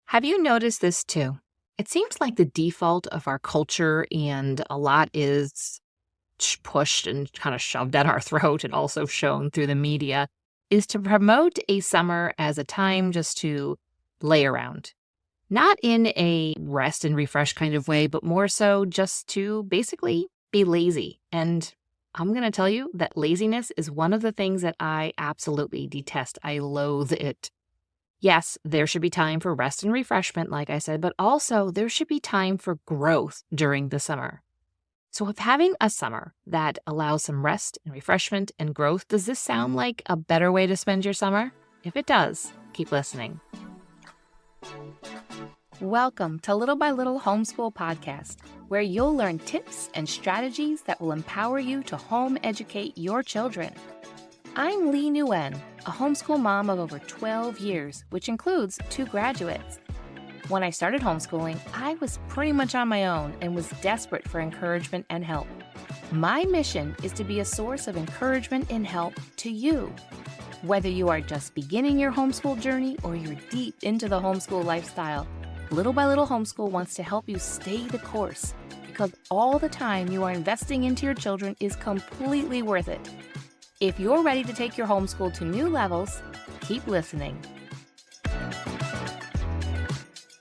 Have you noticed this too? It seems like the default of our culture, and a lot is pushed and kind of shoved down our throat and also shown through the media, is to promote a summer as a time just to lay around. Not in a rest and refresh kind of way, but more so just to basically be lazy. And I'm going to tell you that laziness is one of the things that I absolutely detest. I loathe it. Yes, there should be time for rest and refreshment, like I said, but also there should be time for growth during the summer. So, if having a summer that allows some rest and refreshment and growth, does this sound like a better way to spend your summer? If it does, keep listening. Welcome to Little by Little Homeschool Podcast, where you'll learn tips and strategies that will empower you to home educate your children. I'm Leigh Nguyen, a homeschool mom of over 12 years, which includes 2 graduates. When I started homeschooling, I was pretty much on my own and was desperate for encouragement and help. My mission is to be a source of encouragement and help to you. Whether you are just beginning your homeschool journey or you're deep into the homeschool lifestyle, Little by Little Homeschool wants to help you stay the course, because all the time you are investing into your children is completely worth it. If you're ready to take your homeschool to new levels, keep listening.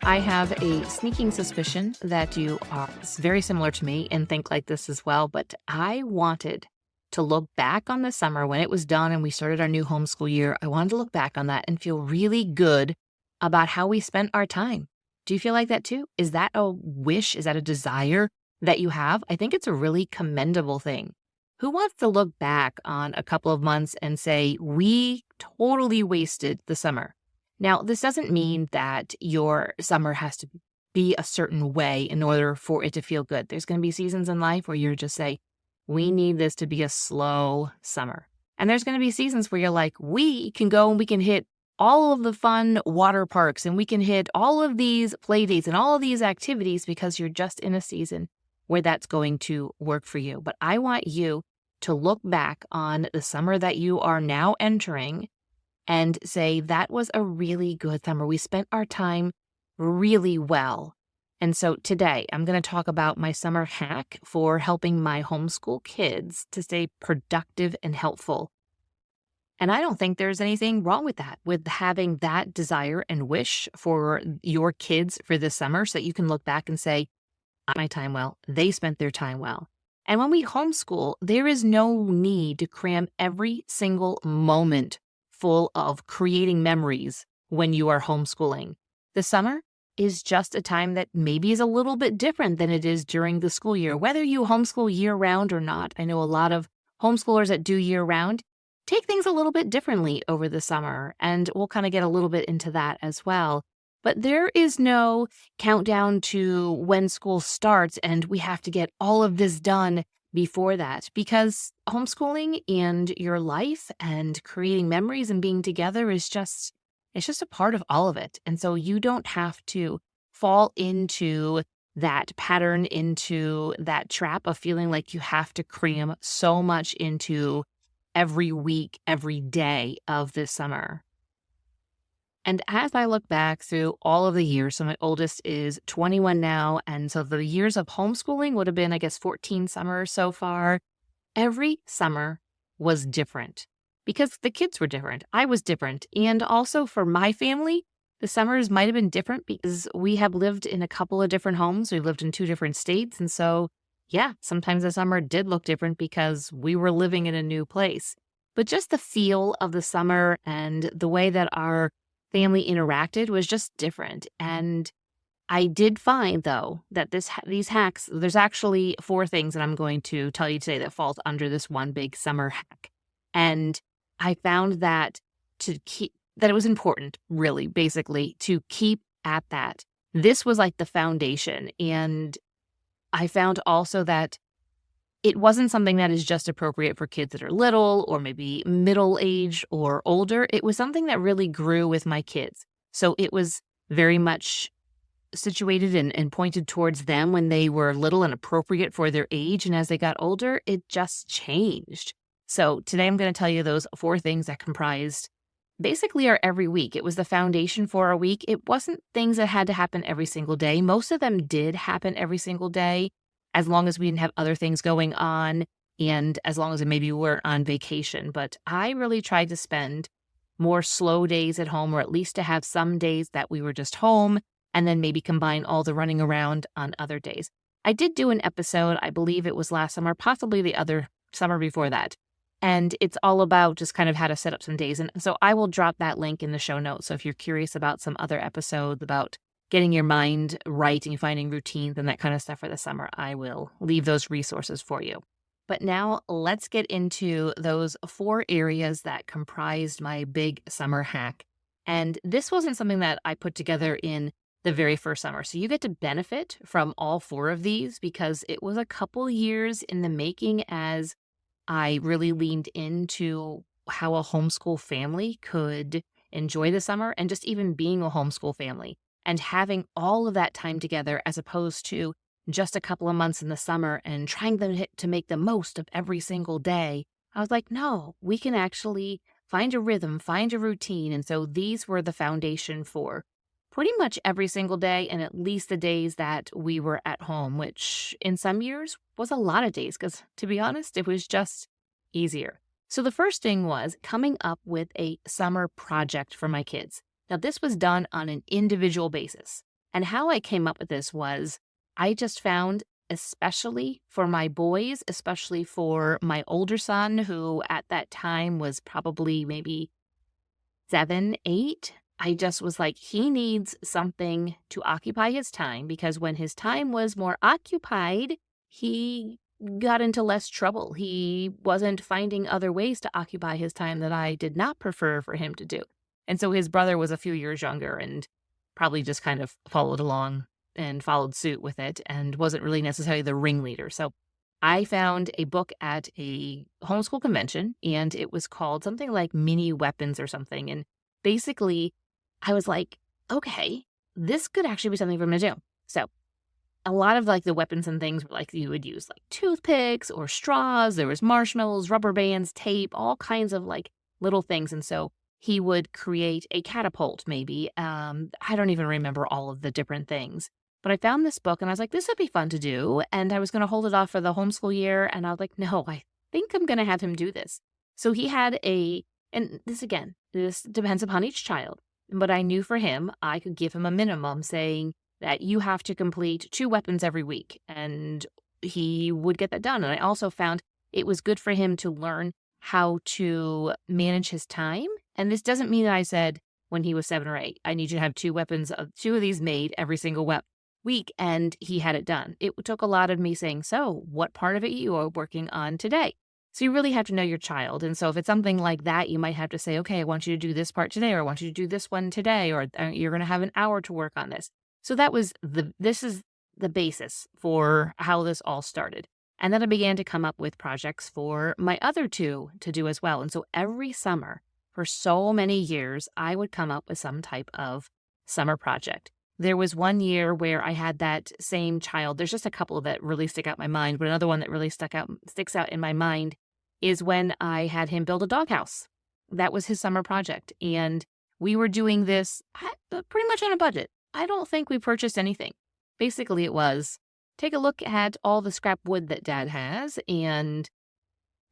I have a sneaking suspicion that you are very similar to me and think like this as well, but I wanted to look back on the summer when it was done and we started our new homeschool year. I wanted to look back on that and feel really good about how we spent our time. Do you feel like that too? Is that a wish? Is that a desire that you have? I think it's a really commendable thing. Who wants to look back on a couple of months and say, we totally wasted the summer? Now, this doesn't mean that your summer has to be a certain way in order for it to feel good. There's going to be seasons in life where you're just say, we need this to be a slow summer. And there's going to be seasons where you're like, we can go and we can hit all of the fun water parks and we can hit all of these play dates and all of these activities because you're just in a season where that's going to work for you. But I want you to look back on the summer that you are now entering and say, that was a really good summer. We spent our time really well. And so today I'm going to talk about my summer hack for helping my homeschool kids to stay productive and helpful. And I don't think there's anything wrong with that, with having that desire and wish for your kids for this summer so that you can look back and say, my time well, they spent their time well. And when we homeschool, there is no need to cram every single moment full of creating memories when you are homeschooling. The summer is just a time that maybe is a little bit different than it is during the school year, whether you homeschool year round or not. I know a lot of homeschoolers that do year round take things a little bit differently over the summer, and we'll kind of get a little bit into that as well. But there is no countdown to when school starts and we have to get all of this done before that, because homeschooling and your life and creating memories and being together is it's just a part of all of it. And so you don't have to fall into that pattern, into that trap of feeling like you have to cram so much into every week, every day of this summer. And as I look back through all of the years, so my oldest is 21 now, and so the years of homeschooling would have been, I guess, 14 summers so far. Every summer was different because the kids were different. I was different. And also for my family, the summers might have been different because we have lived in a couple of different homes. We lived in 2 different states. And so, yeah, sometimes the summer did look different because we were living in a new place. But just the feel of the summer and the way that our family interacted was just different. And I did find, though, that these hacks, there's actually 4 things that I'm going to tell you today that falls under this one big summer hack. And I found that that it was important, really, basically, to keep at that. This was like the foundation. And I found also that it wasn't something that is just appropriate for kids that are little or maybe middle age or older. It was something that really grew with my kids. So it was very much situated and pointed towards them when they were little and appropriate for their age. And as they got older, it just changed. So today I'm going to tell you those 4 things that comprised basically our every week. It was the foundation for our week. It wasn't things that had to happen every single day. Most of them did happen every single day, as long as we didn't have other things going on and as long as maybe we were on vacation. But I really tried to spend more slow days at home, or at least to have some days that we were just home and then maybe combine all the running around on other days. I did do an episode, I believe it was last summer, possibly the other summer before that. And it's all about just kind of how to set up some days. And so I will drop that link in the show notes. So if you're curious about some other episodes about getting your mind right and finding routines and that kind of stuff for the summer, I will leave those resources for you. But now let's get into those 4 areas that comprised my big summer hack. And this wasn't something that I put together in the very first summer. So you get to benefit from all 4 of these because it was a couple years in the making as I really leaned into how a homeschool family could enjoy the summer and just even being a homeschool family and having all of that time together as opposed to just a couple of months in the summer and trying to make the most of every single day. I was like, no, we can actually find a rhythm, find a routine. And so these were the foundation for pretty much every single day and at least the days that we were at home, which in some years was a lot of days because, to be honest, it was just easier. So the first thing was coming up with a summer project for my kids. Now, this was done on an individual basis. And how I came up with this was I just found, especially for my boys, especially for my older son, who at that time was probably maybe 7, 8, I just was like, he needs something to occupy his time because when his time was more occupied, he got into less trouble. He wasn't finding other ways to occupy his time that I did not prefer for him to do. And so his brother was a few years younger and probably just kind of followed along and followed suit with it and wasn't really necessarily the ringleader. So I found a book at a homeschool convention and it was called something like Mini Weapons or something. And basically, I was like, okay, this could actually be something for me to do. So a lot of like the weapons and things were like you would use like toothpicks or straws. There was marshmallows, rubber bands, tape, all kinds of like little things. And so he would create a catapult maybe. I don't even remember all of the different things. But I found this book and I was like, this would be fun to do. And I was going to hold it off for the homeschool year. And I was like, no, I think I'm going to have him do this. So he had and this again, this depends upon each child. But I knew for him, I could give him a minimum saying that you have to complete 2 weapons every week. And he would get that done. And I also found it was good for him to learn how to manage his time. And this doesn't mean that I said when he was 7 or 8, I need you to have 2 weapons, 2 of these made every single week. And he had it done. It took a lot of me saying, so what part of it you are working on today? So you really have to know your child. And so if it's something like that, you might have to say, okay, I want you to do this part today, or I want you to do this one today, or you're going to have an hour to work on this. So this is the basis for how this all started. And then I began to come up with projects for my other 2 to do as well. And so every summer for so many years, I would come up with some type of summer project. There was one year where I had that same child. There's just a couple that really stick out in my mind, but another one that really sticks out in my mind is when I had him build a doghouse. That was his summer project. And we were doing this pretty much on a budget. I don't think we purchased anything. Basically, it was take a look at all the scrap wood that Dad has. And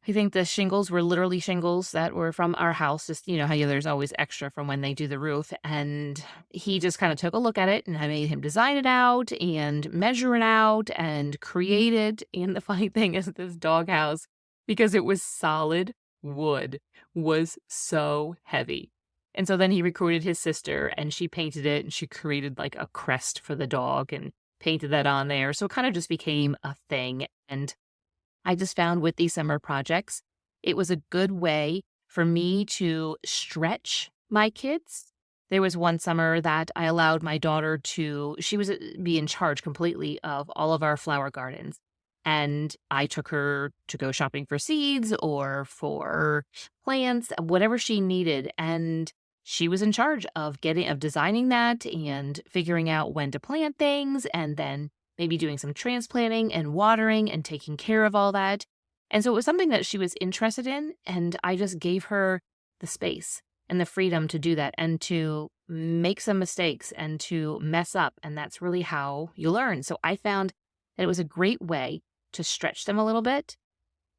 I think the shingles were literally shingles that were from our house. Just, you know, how there's always extra from when they do the roof. And he just kind of took a look at it and I made him design it out and measure it out and create it. And the funny thing is this doghouse, because it was solid wood, was so heavy. And so then he recruited his sister and she painted it and she created like a crest for the dog and painted that on there. So it kind of just became a thing. And I just found with these summer projects, it was a good way for me to stretch my kids. There was one summer that I allowed my daughter she was be in charge completely of all of our flower gardens. And I took her to go shopping for seeds or for plants, whatever she needed. And she was in charge of designing that and figuring out when to plant things and then maybe doing some transplanting and watering and taking care of all that. And so it was something that she was interested in. And I just gave her the space. and the freedom to do that and to make some mistakes and to mess up. And that's really how you learn. So I found that it was a great way to stretch them a little bit.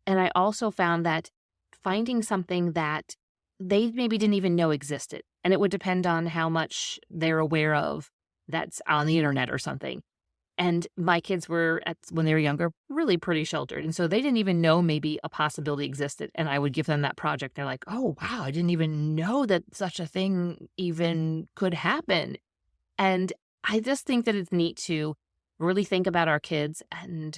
And I also found that finding something that they maybe didn't even know existed, and it would depend on how much they're aware of that's on the internet or something. And my kids were, when they were younger, really pretty sheltered. And so they didn't even know maybe a possibility existed. And I would give them that project. They're like, oh, wow, I didn't even know that such a thing even could happen. And I just think that it's neat to really think about our kids and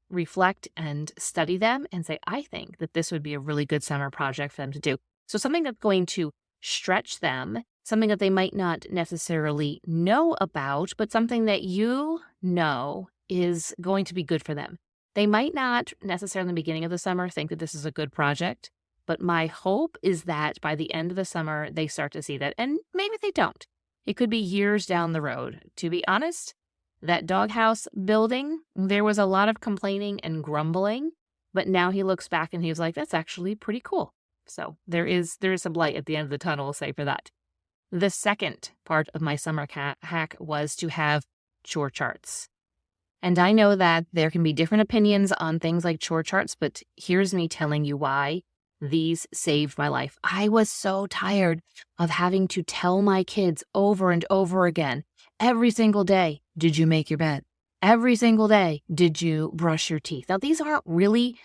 reflect and study them and say, I think that this would be a really good summer project for them to do. So something that's going to stretch them, something that they might not necessarily know about, but something that you know is going to be good for them. They might not necessarily in the beginning of the summer think that this is a good project, but my hope is that by the end of the summer, they start to see that. And maybe they don't. It could be years down the road. To be honest, that doghouse building, there was a lot of complaining and grumbling, but now he looks back and he's like, that's actually pretty cool. So there is some light at the end of the tunnel, we'll say, for that. The second part of my summer hack was to have chore charts. And I know that there can be different opinions on things like chore charts, but here's me telling you why these saved my life. I was so tired of having to tell my kids over and over again, every single day, did you make your bed? Every single day, did you brush your teeth? Now, this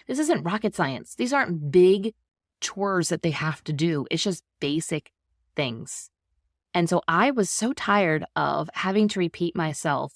isn't rocket science. These aren't big chores that they have to do. It's just basic things. And so I was so tired of having to repeat myself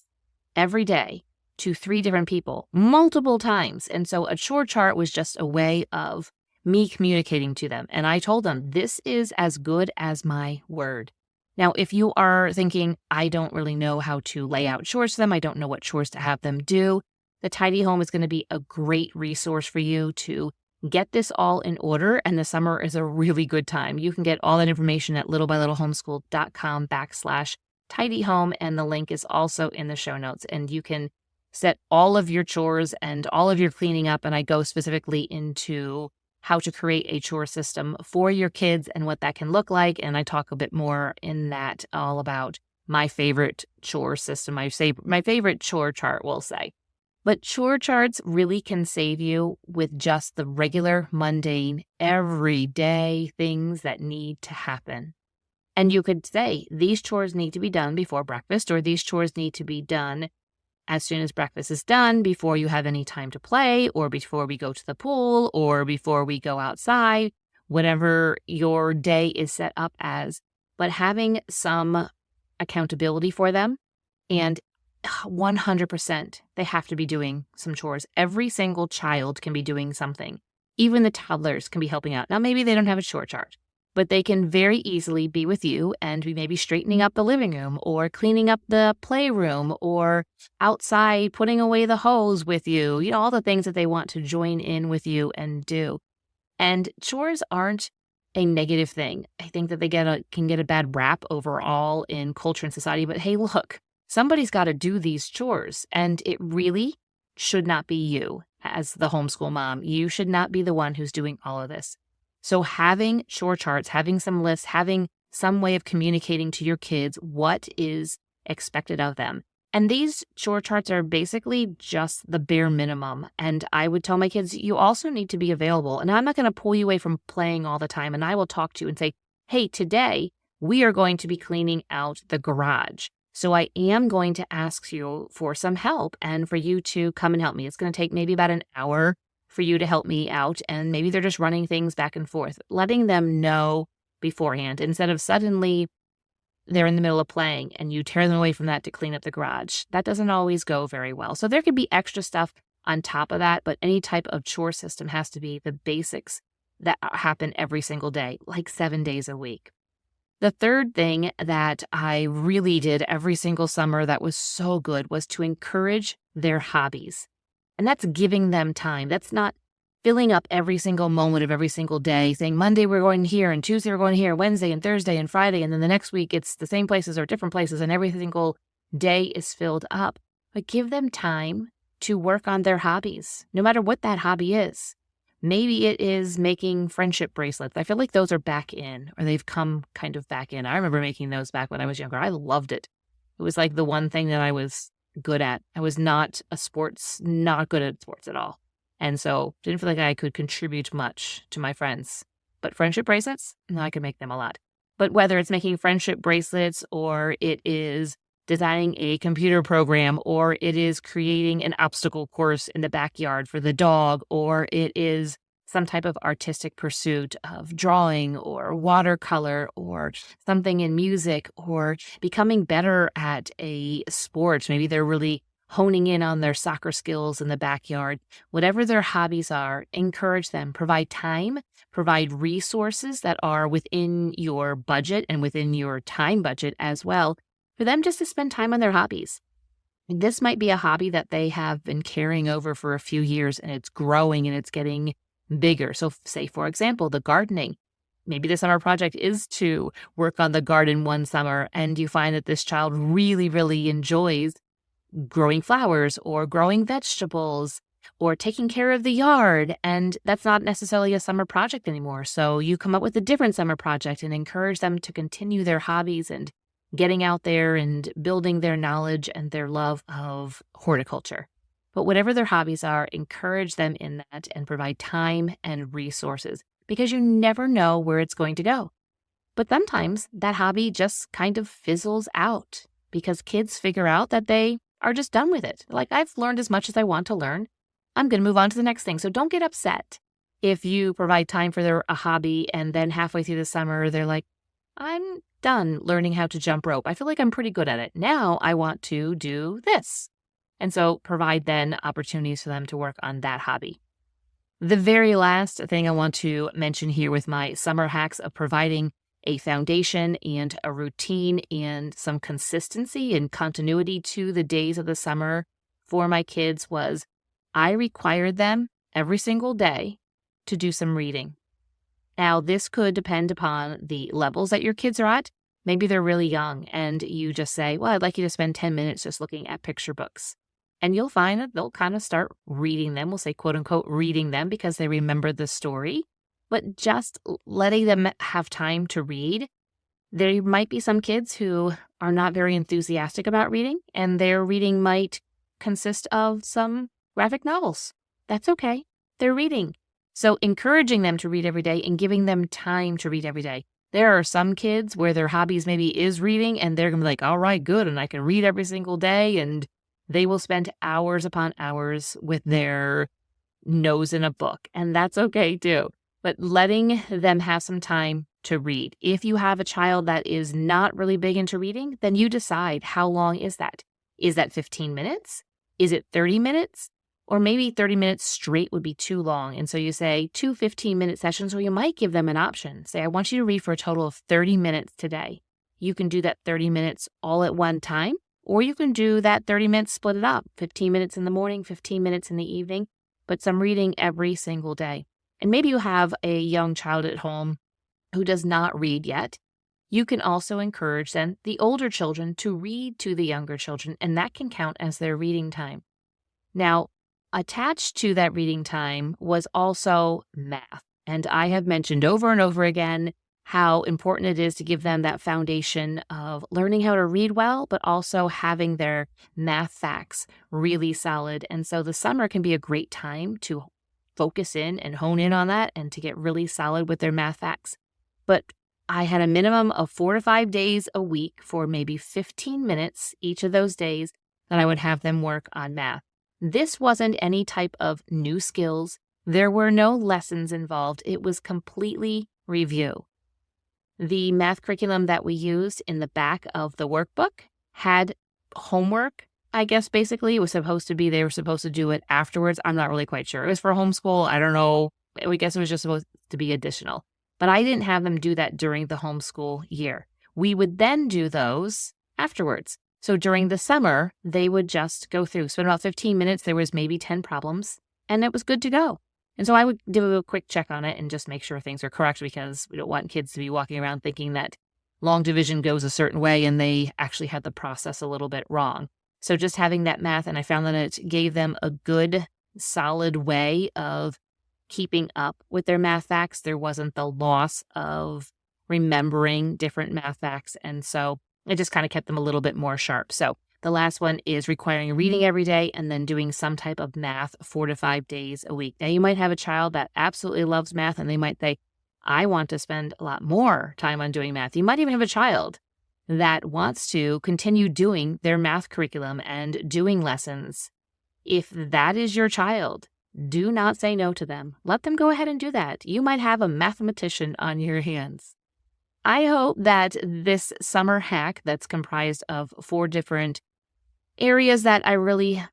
every day to 3 different people multiple times. And so a chore chart was just a way of me communicating to them. And I told them, this is as good as my word. Now, if you are thinking, I don't really know how to lay out chores for them, I don't know what chores to have them do, the Tidy Home is going to be a great resource for you to get this all in order, and the summer is a really good time. You can get all that information at littlebylittlehomeschool.com/tidyhome, and the link is also in the show notes. And you can set all of your chores and all of your cleaning up, and I go specifically into how to create a chore system for your kids and what that can look like. And I talk a bit more in that all about my favorite chore system, my favorite chore chart, we'll say. But chore charts really can save you with just the regular, mundane, everyday things that need to happen. And you could say, these chores need to be done before breakfast, or these chores need to be done as soon as breakfast is done, before you have any time to play, or before we go to the pool, or before we go outside, whatever your day is set up as. But having some accountability for them, and 100%, they have to be doing some chores. Every single child can be doing something. Even the toddlers can be helping out. Now, maybe they don't have a chore chart, but they can very easily be with you and be maybe straightening up the living room, or cleaning up the playroom, or outside putting away the hose with you, all the things that they want to join in with you and do. And chores aren't a negative thing. I think that they can get a bad rap overall in culture and society, but hey, look, somebody's got to do these chores, and it really should not be you as the homeschool mom. You should not be the one who's doing all of this. So having chore charts, having some lists, having some way of communicating to your kids what is expected of them. And these chore charts are basically just the bare minimum. And I would tell my kids, you also need to be available. And I'm not going to pull you away from playing all the time. And I will talk to you and say, hey, today we are going to be cleaning out the garage. So I am going to ask you for some help and for you to come and help me. It's going to take maybe about an hour for you to help me out. And maybe they're just running things back and forth, letting them know beforehand instead of suddenly they're in the middle of playing and you tear them away from that to clean up the garage. That doesn't always go very well. So there could be extra stuff on top of that, but any type of chore system has to be the basics that happen every single day, like 7 days a week. The third thing that I really did every single summer that was so good was to encourage their hobbies. And that's giving them time. That's not filling up every single moment of every single day, saying Monday we're going here and Tuesday we're going here, Wednesday and Thursday and Friday, and then the next week it's the same places or different places and every single day is filled up. But give them time to work on their hobbies, no matter what that hobby is. Maybe it is making friendship bracelets. I feel like those are back in, or they've come kind of back in. I remember making those back when I was younger. I loved it. It was like the one thing that I was good at. I was not good at sports at all. And so didn't feel like I could contribute much to my friends. But friendship bracelets, no, I could make them a lot. But whether it's making friendship bracelets, or it is designing a computer program, or it is creating an obstacle course in the backyard for the dog, or it is some type of artistic pursuit of drawing or watercolor or something in music, or becoming better at a sport. Maybe they're really honing in on their soccer skills in the backyard. Whatever their hobbies are, encourage them, provide time, provide resources that are within your budget and within your time budget as well, for them just to spend time on their hobbies. This might be a hobby that they have been carrying over for a few years, and it's growing and it's getting bigger. So say, for example, the gardening. Maybe the summer project is to work on the garden one summer, and you find that this child really, really enjoys growing flowers or growing vegetables or taking care of the yard. And that's not necessarily a summer project anymore. So you come up with a different summer project and encourage them to continue their hobbies and getting out there and building their knowledge and their love of horticulture. But whatever their hobbies are, encourage them in that and provide time and resources, because you never know where it's going to go. But sometimes that hobby just kind of fizzles out because kids figure out that they are just done with it. Like, I've learned as much as I want to learn. I'm going to move on to the next thing. So don't get upset if you provide time for a hobby and then halfway through the summer, they're like, I'm done learning how to jump rope. I feel like I'm pretty good at it. Now I want to do this. And so provide then opportunities for them to work on that hobby. The very last thing I want to mention here with my summer hacks of providing a foundation and a routine and some consistency and continuity to the days of the summer for my kids was I required them every single day to do some reading. Now, this could depend upon the levels that your kids are at. Maybe they're really young and you just say, well, I'd like you to spend 10 minutes just looking at picture books. And you'll find that they'll kind of start reading them. We'll say, quote unquote, reading them because they remember the story. But just letting them have time to read. There might be some kids who are not very enthusiastic about reading, and their reading might consist of some graphic novels. That's okay. They're reading. So encouraging them to read every day and giving them time to read every day. There are some kids where their hobbies maybe is reading, and they're going to be like, all right, good, and I can read every single day, and they will spend hours upon hours with their nose in a book, and that's okay too. But letting them have some time to read. If you have a child that is not really big into reading, then you decide, how long is that? Is that 15 minutes? Is it 30 minutes? Or maybe 30 minutes straight would be too long. And so you say 2 15-minute sessions, or you might give them an option. Say, I want you to read for a total of 30 minutes today. You can do that 30 minutes all at one time, or you can do that 30 minutes, split it up, 15 minutes in the morning, 15 minutes in the evening, but some reading every single day. And maybe you have a young child at home who does not read yet. You can also encourage then the older children to read to the younger children, and that can count as their reading time. Now, attached to that reading time was also math. And I have mentioned over and over again how important it is to give them that foundation of learning how to read well, but also having their math facts really solid. And so the summer can be a great time to focus in and hone in on that and to get really solid with their math facts. But I had a minimum of 4 to 5 days a week for maybe 15 minutes each of those days that I would have them work on math. This wasn't any type of new skills. There were no lessons involved. It was completely review. The math curriculum that we used in the back of the workbook had homework. I guess basically it was supposed to be, they were supposed to do it afterwards. I'm not really quite sure. It was for homeschool. I don't know. I guess it was just supposed to be additional. But I didn't have them do that during the homeschool year. We would then do those afterwards. So during the summer, they would just go through, spend about 15 minutes. There was maybe 10 problems, and it was good to go. And so I would do a quick check on it and just make sure things are correct, because we don't want kids to be walking around thinking that long division goes a certain way and they actually had the process a little bit wrong. So just having that math, and I found that it gave them a good, solid way of keeping up with their math facts. There wasn't the loss of remembering different math facts. And so it just kind of kept them a little bit more sharp. So the last one is requiring reading every day and then doing some type of math 4 to 5 days a week. Now, you might have a child that absolutely loves math and they might say, I want to spend a lot more time on doing math. You might even have a child that wants to continue doing their math curriculum and doing lessons. If that is your child, do not say no to them. Let them go ahead and do that. You might have a mathematician on your hands. I hope that this summer hack that's comprised of 4 different areas that I really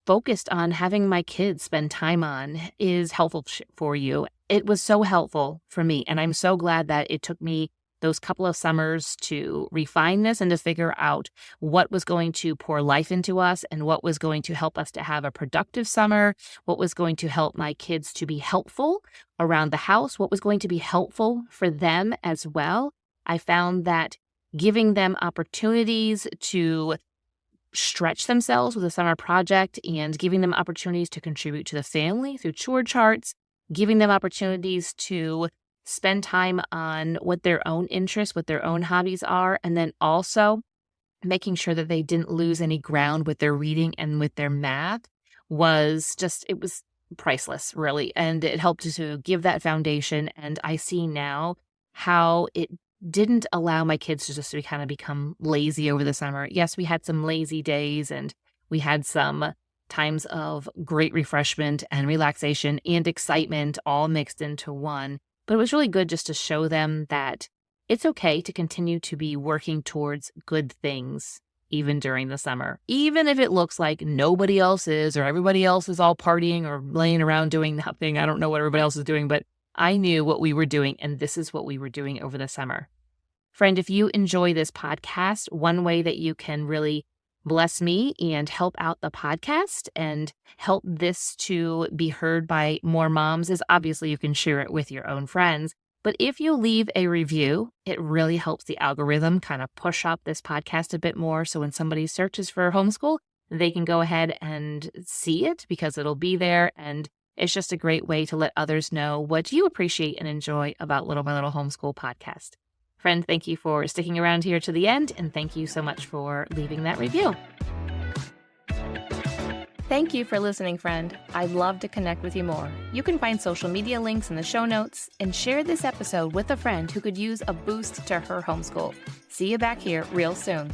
focused on having my kids spend time on is helpful for you. It was so helpful for me, and I'm so glad that it took me those couple of summers to refine this and to figure out what was going to pour life into us and what was going to help us to have a productive summer, what was going to help my kids to be helpful around the house, what was going to be helpful for them as well. I found that giving them opportunities to stretch themselves with a summer project and giving them opportunities to contribute to the family through chore charts, giving them opportunities to spend time on what their own interests, what their own hobbies are, and then also making sure that they didn't lose any ground with their reading and with their math was just, it was priceless, really. And it helped to give that foundation. And I see now how it didn't allow my kids to just kind of become lazy over the summer. Yes, we had some lazy days and we had some times of great refreshment and relaxation and excitement all mixed into one. But it was really good just to show them that it's okay to continue to be working towards good things even during the summer, even if it looks like nobody else is or everybody else is all partying or laying around doing nothing. I don't know what everybody else is doing, but I knew what we were doing, and this is what we were doing over the summer. Friend, if you enjoy this podcast, one way that you can really bless me and help out the podcast and help this to be heard by more moms is obviously you can share it with your own friends. But if you leave a review, it really helps the algorithm kind of push up this podcast a bit more. So when somebody searches for homeschool, they can go ahead and see it because it'll be there. And it's just a great way to let others know what you appreciate and enjoy about Little by Little Homeschool podcast. Friend, thank you for sticking around here to the end, and thank you so much for leaving that review. Thank you for listening, friend. I'd love to connect with you more. You can find social media links in the show notes and share this episode with a friend who could use a boost to her homeschool. See you back here real soon.